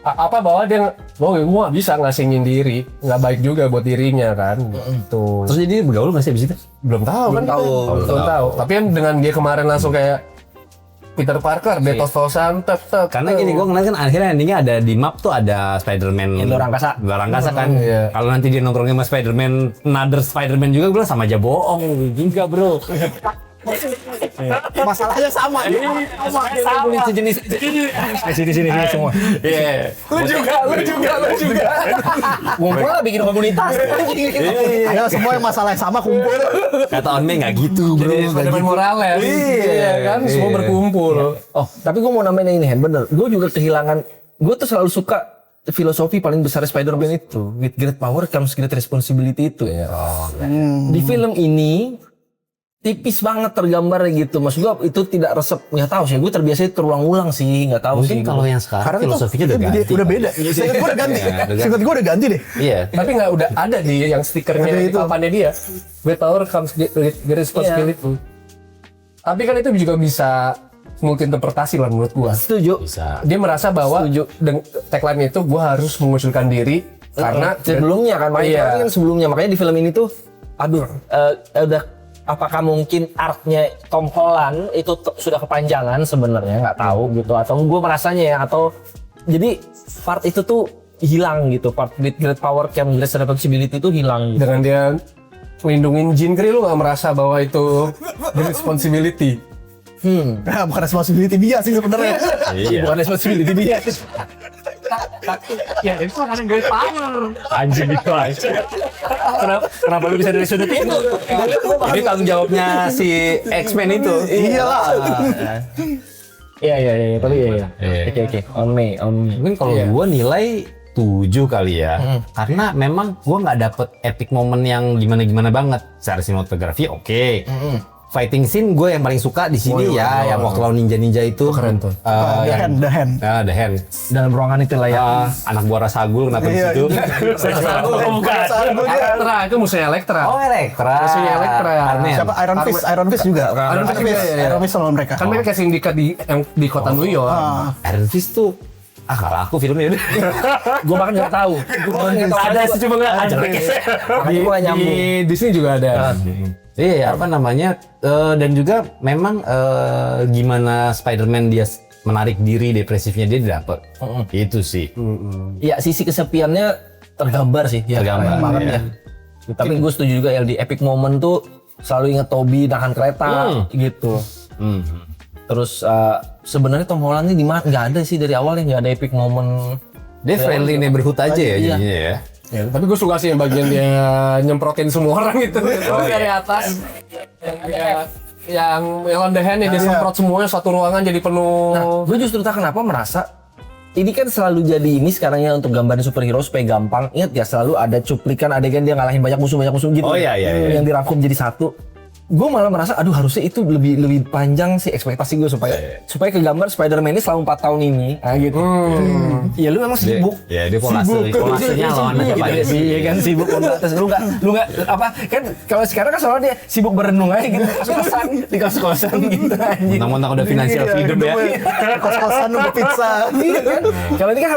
Apa bahwa dia gue gak bisa ngasingin diri, nggak baik juga buat dirinya kan. Tuh. Terus jadi bergaul nggak sih abis itu? Belum tahu. Belum tahu. Tapi kan dengan dia kemarin langsung kayak Peter Parker, dia tos-tosan, Karena gini, gue ngeliat kan akhirnya endingnya ada di map tuh ada Spider-Man luar angkasa. Luar angkasa kan. Iya. Kalau nanti dia nongkrongnya sama Spider-Man, another Spider-Man juga, gue bilang sama aja bohong juga bro. Masalahnya sama. Sama sejenis. Sini semua. Iya. Lu juga. Ngumpul lah bikin komunitas. Ayo semua yang masalah yang sama kumpul. Kata Onme nggak gitu bro. Jadi Spider-Man Morales. Iya kan, semua berkumpul. Oh, tapi gue mau namain ini Hen, bener. Gue juga kehilangan. Gue tuh selalu suka filosofi paling besar Spider-Man itu. With great power comes great responsibility itu ya. Di film ini tipis banget tergambar gitu. Maksud gue itu tidak resep. Nggak tahu sih. Gue terbiasa terulang-ulang sih. Nggak tahu Mungkin sih. kalau yang sekarang Karena filosofinya udah ganti. Udah beda. Seingat gue udah ganti. Seingat gue udah ganti deh. Iya. Tapi nggak udah ada di yang stikernya Ada di itu. papannya dia. Great power comes great responsibility. Tapi kan itu juga bisa multi-interpretasi lah menurut gua. Setuju. Bisa. Dia merasa bahwa Setuju. tagline itu gua harus mengucilkan diri karena sebelumnya kan. Iya. Kan sebelumnya. Makanya di film ini tuh, aduh, udah. Apakah mungkin arc-nya Tom Holland itu sudah kepanjangan sebenarnya, nggak tahu gitu, atau gue merasanya ya, atau jadi part itu tuh hilang gitu, part with great power comes great responsibility itu hilang gitu. dengan dia melindungin Jean Grey, lu nggak merasa bahwa itu responsibility? Nah, bukan responsibility dia sih sebenarnya. Iya. Bukan responsibility dia. Ya itu kan great power. Anjing itu aja. Kenapa lu bisa dari sudut itu? Ini tanggung jawabnya si X-Men itu. Iyalah. Iya, tapi iya. Oke. On me. Mungkin kalau gua nilai 7 kali ya. Karena memang gua nggak dapet epic moment yang gimana-gimana banget. Secara sinematografi oke. Fighting scene gue yang paling suka di sini yang waktu lawan ninja itu keren tuh. The hand. The hand. Dalam ruangan itu lah ya. Anak buah Rasagul kenapa di situ? Bukan. Elektra itu musuhnya Elektra. Oh, Elektra. Musuhnya Elektra. Armen. Siapa Iron Fist juga. Iron Fist juga, iya. Iron Fist sama mereka. Kan mereka kayak sindikat di kota New York. Iron Fist tuh kalau aku filmnya udah. Gue bahkan nggak tahu. Ada sih cuma nggak ada. Di Disney juga ada. Iya, apa namanya? Dan juga memang gimana Spider-Man dia menarik diri, depresifnya dia dapet. Itu sih. Ya sisi kesepiannya tergambar sih. Ya, Tergambar, banget iya. ya. Tapi gue setuju juga yang di epic moment tuh selalu inget Toby nahan kereta gitu. Terus sebenarnya Tom Holland ini di mana nggak ada sih dari awal nggak ada epic moment. Dia friendly neighborhood aja ya Iya. jadinya ya. Ya, tapi gue suka sih yang bagian dia nyemprotin semua orang itu dari atas. Yang dia yang on the hand dia semprot semuanya satu ruangan jadi penuh. Nah, gue justru tak kenapa merasa ini kan selalu jadi ini sekarang ya untuk gambarin superhero supaya gampang. Ingat ya selalu ada cuplikan adegan dia ngalahin banyak musuh gitu. Oh, iya. Yang dirangkum jadi satu. Gue malah merasa aduh harusnya itu lebih panjang sih ekspektasi gue supaya kegambar Spider-Man ini selama 4 tahun ini. Nah gitu. Ya lu memang sibuk. Ya dia polasenya lawan aja Pak. Iya kan sibuk kontrates lu nggak apa kan kalau sekarang kan soalnya dia sibuk berenung aja gitu kos-kosan di kos-kosan gitu anjing. Mentang-mentang udah financial freedom ya. Kos-kosan nunggu pizza. Iya kan? Kalau ini kan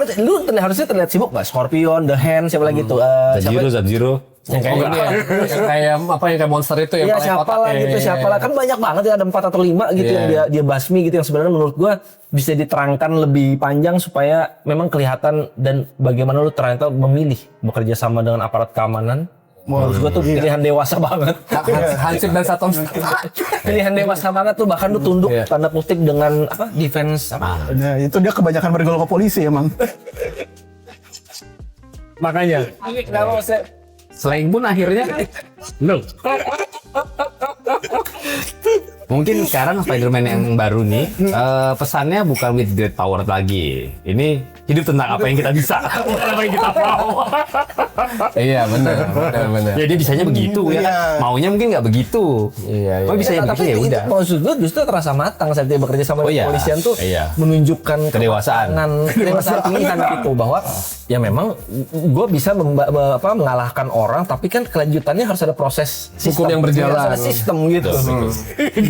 harusnya terlihat sibuk nggak? Scorpion, The Hand, siapa lagi tuh? Sub-Zero. Yang kayak ini ya, yang kayak monster itu yang Iya paling siapa kotak lah gitu, siapa lah kan banyak banget ya ada 4 atau 5 gitu yang dia basmi gitu yang sebenarnya menurut gua bisa diterangkan lebih panjang supaya memang kelihatan dan bagaimana lu ternyata memilih bekerja sama dengan aparat keamanan. Menurut gua tuh pilihan dewasa banget. Hansip dan Satom. Pilihan dewasa banget tuh bahkan lu tunduk tanda kutip dengan apa defense apa. Nah, itu dia kebanyakan bergaul ke polisi emang. Makanya. Kenapa saya Selain pun akhirnya no. Mungkin sekarang Spider-Man yang baru nih pesannya bukan with great power lagi. Ini hidup tentang apa yang kita bisa, bukan apa yang kita mau. Iya benar. Ya dia bisanya begitu ya. Maunya mungkin nggak begitu. Iya. Oh bisa ya tapi begitu ya itu udah. maksud gue justru terasa matang saat dia bekerja sama kepolisian tuh menunjukkan Kedewasaan pilihan gitu bahwa ya memang gue bisa mengalahkan orang tapi kan kelanjutannya harus ada proses hukum yang berjalan, harus ada sistem gitu.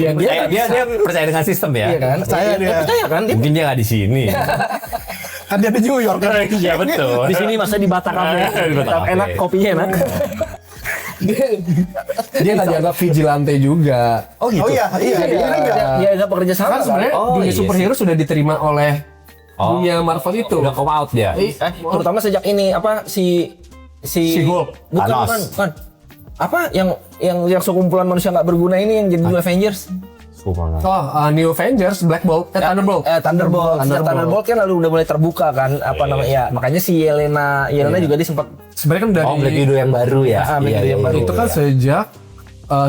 Dia percaya dengan sistem ya. Iya kan? Percaya kan? Mungkin dia nggak di sini. Kan dia di New York kan. Iya betul. Di sini masa di Batak Di Batak Cafe. enak kopinya enak. Dia nggak dianggap vigilante juga. Oh gitu. Oh iya. Dia nggak bekerja sama. Kan sebenarnya dunia superhero sudah diterima oleh dunia Marvel itu. Udah come out dia. Terutama sejak ini apa si Hulk. bukan. Apa yang sekumpulan manusia nggak berguna ini yang jadi New Avengers? New Avengers, Black Bolt, Thunderbolt. Thunderbolt kan lalu udah mulai terbuka kan namanya ya. Makanya si Yelena juga dia sempat Sebenarnya kan dari Black Widow yang baru ya. Black Widow yang baru. itu kan sejak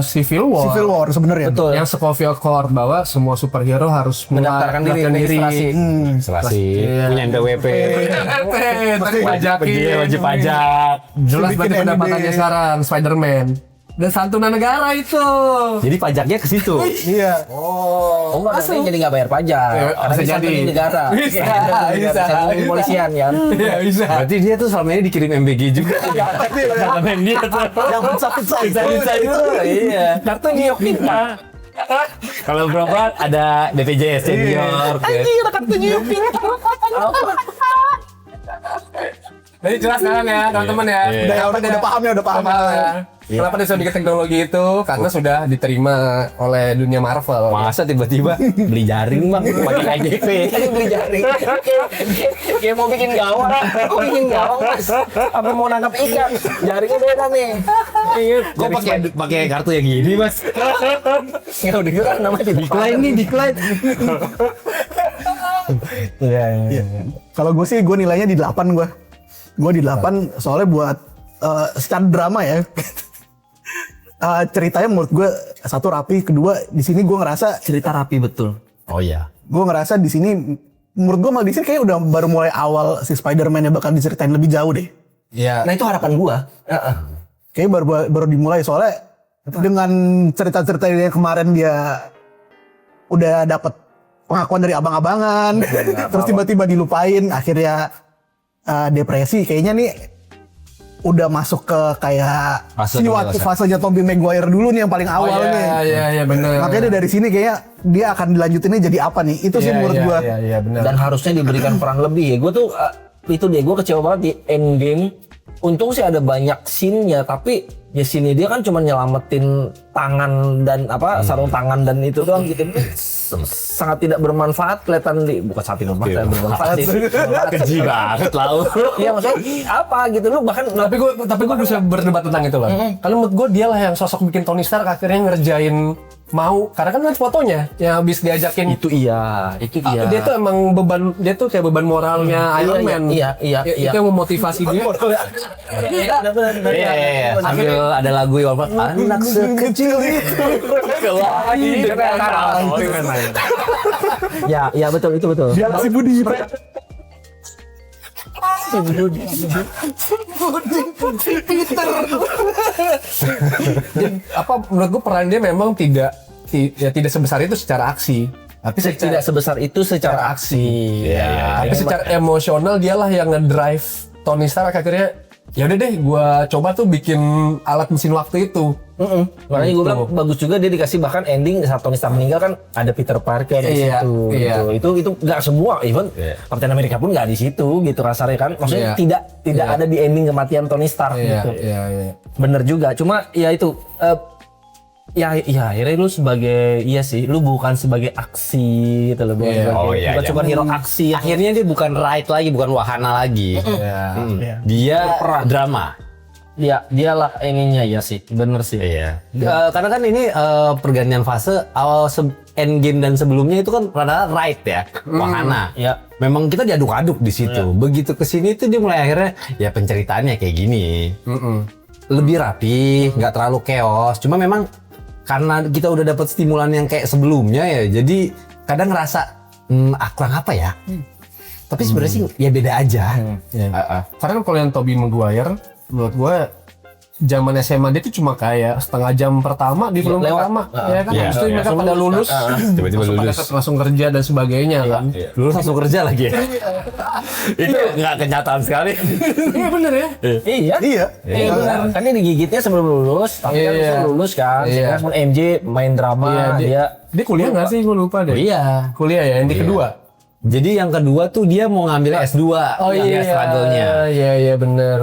Civil War Sebenarnya. Betul. yang Sokovia Accord bahwa semua superhero harus Mendaftarkan diri registrasi. Selasi punya NPWP. Pajak, Wajib pajak. jelas Bikin berarti NDB. pendapatannya sekarang Spider-Man dan santunan negara itu. Jadi pajaknya ke situ. Iya. Oh enggak, nanti jadi nggak bayar pajak. Karena bisa bisa jadi. jadi negara. Bisa. Bisa jadi polisian kan. Iya bisa. Berarti dia tuh selama ini dikirim MBG juga. Jangan dia tuh. Yang pizza itu. Iya. Kartu New York Pinta. Kalau berobat ada BPJS senior. Anjing ada kartu New York Pinta. Jadi jelas sekarang ya teman-teman ya. Udah paham ya. Kenapa dia sudah bikin teknologi itu? Karena sudah diterima oleh dunia Marvel. Masa tiba-tiba beli jaring bang pakai KJP. Beli jaring. Kayak mau bikin gawang. Mas. Apa mau nangkap ikan? Jaringnya beda nih. Kok pakai kartu yang gini mas? Ya udah gitu kan namanya Decline. Iya. Kalau gue sih nilainya di 8 gue. Gue di 8 soalnya buat secara drama ya. Ceritanya menurut gue satu rapi, kedua di sini gue ngerasa Cerita rapi betul. Oh iya. gue ngerasa di sini menurut gue malah di sini kayak udah baru mulai awal si Spider-Man yang bakal diceritain lebih jauh deh. Iya. Nah itu harapan gua. Kayak baru dimulai soalnya dengan cerita-cerita yang kemarin dia udah dapet pengakuan dari abang-abangan, terus tiba-tiba dilupain, akhirnya depresi. Kayaknya nih udah masuk ke kayak fasenya Tobey Maguire dulu nih yang paling awal nih. Iya benar. Makanya dari sini kayak dia akan dilanjutinnya jadi apa nih? Itu sih menurut gua. Iya benar. Dan harusnya diberikan peran lebih ya. Gua tuh itu deh, gua kecewa banget di Endgame. Untung sih ada banyak scene-nya, tapi ya scene dia kan cuma nyelamatin tangan dan sarung tangan dan itu doang gitu. Sangat tidak bermanfaat kelihatan bukan sangat tidak bermanfaat sih. Keji banget lau. Iya maksudnya apa gitu lu bahkan tapi gue bisa berdebat tentang itu loh. Karena menurut gue dia lah yang sosok bikin Tony Stark akhirnya ngerjain mau, karena kan lihat fotonya yang habis diajakin. Itu iya. Dia tuh emang dia tuh kayak beban moralnya Iron Man. Iya. Itu yang memotivasi dia. Iya. Sambil ada lagu yang anak sekecil itu. Ya betul itu betul. Dia si Budi. Jadi, menurut gue peran dia memang tidak sebesar itu secara aksi. Tapi Tidak sebesar itu secara aksi. tapi secara emosional dialah yang ngedrive Tony Stark akhirnya. Ya udah deh, gua coba tuh bikin alat mesin waktu itu. Makanya gue bilang bagus juga dia dikasih bahkan ending saat Tony Stark meninggal kan ada Peter Parker di Iya, situ. iya. Gitu. Itu nggak semua, even Captain America pun nggak di situ gitu rasanya kan. Maksudnya tidak ada di ending kematian Tony Stark gitu. Iya. Bener juga. Cuma ya itu ya akhirnya lu sebagai lu bukan sebagai aksi gitu loh. Bukan cuma hero aksi. Akhirnya dia bukan Wright lagi, bukan wahana lagi. Dia drama. Dialah ininya ya sih. Bener sih. Iya. Karena kan ini pergantian fase awal Endgame dan sebelumnya itu kan rada Wright ya, wahana. Ya. Memang kita diaduk-aduk di situ. Begitu kesini tuh dia mulai akhirnya ya penceritaannya kayak gini. Lebih rapi, nggak terlalu chaos. Cuma memang karena kita udah dapat stimulan yang kayak sebelumnya ya, jadi kadang ngerasa kurang apa ya. Tapi sebenarnya sih ya beda aja. Karena kan kalau yang Tobey Maguire, menurut gua zaman SMA dia tuh cuma kayak setengah jam pertama di film pertama, ya kan? Habis itu mereka pada lulus, Tiba-tiba lulus. langsung kerja dan sebagainya kan. Lulus langsung kerja lagi ya. Itu nggak kenyataan sekali. Iya bener ya. Iya. Benar. Kan dia digigitnya sebelum lulus, tapi kan bisa lulus kan. Iya. Sekarang MJ main drama, dia Dia kuliah nggak sih? Gue lupa deh. Iya. Kuliah ya, yang di kedua. Jadi yang kedua tuh dia mau ngambil S2. Dia struggle-nya. Iya bener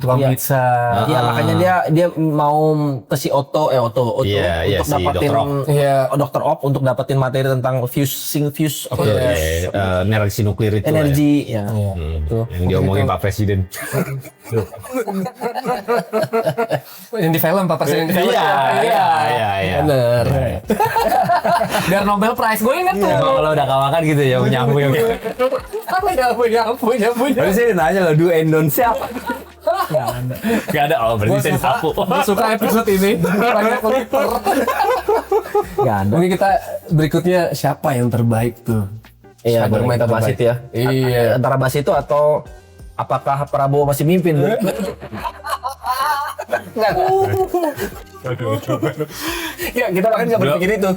tukang pizza. Iya, makanya dia mau ke si Otto untuk Iya, dapatin si Dr. Ock. Dr. Ock untuk dapatin materi tentang fuse Energi nuklir itu. energi ya. Tuh. Yang diomongin Pak Presiden. Yang di film, Pak Presiden di film. Iya. Bener. Biar Nobel Prize, gue inget tuh. Kalau udah kawakan gitu ya menyambung. punya. Tapi saya nanya loh, do and don't siapa? Gak ada. Oh, berarti saya disapu. Gue suka episode ini. Banyak Twitter. Gak ada. Mungkin kita berikutnya siapa yang terbaik tuh? Iya, baru Spider-Man kita bahas terbaik. itu ya. Iya. Antara bahas itu atau apakah Prabowo masih mimpin? Ya, kita bahkan nggak berpikir itu.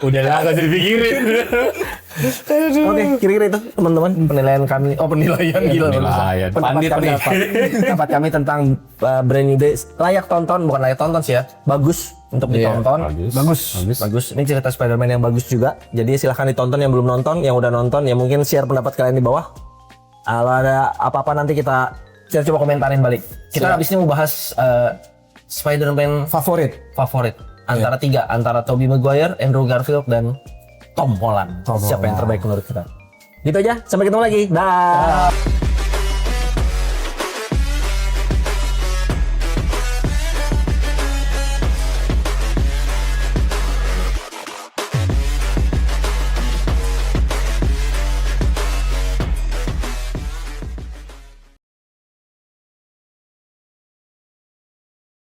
Udahlah, gak usah dipikirin. Oke, kira-kira itu teman-teman penilaian kami. Penilaian gila. Penilaian. Pendapat kami tentang Brand New Day layak tonton, bukan layak tonton sih ya. Bagus untuk ditonton. Bagus. Ini cerita Spider-Man yang bagus juga. Jadi silahkan ditonton yang belum nonton, yang udah nonton ya mungkin share pendapat kalian di bawah. Kalau ada apa-apa nanti kita coba komentarin balik. Kita habis ini mau bahas Spider-Man favorit antara tiga, antara Tobey Maguire, Andrew Garfield dan Tom Holland. Siapa yang terbaik menurut kita? Gitu aja, sampai ketemu lagi. Dah.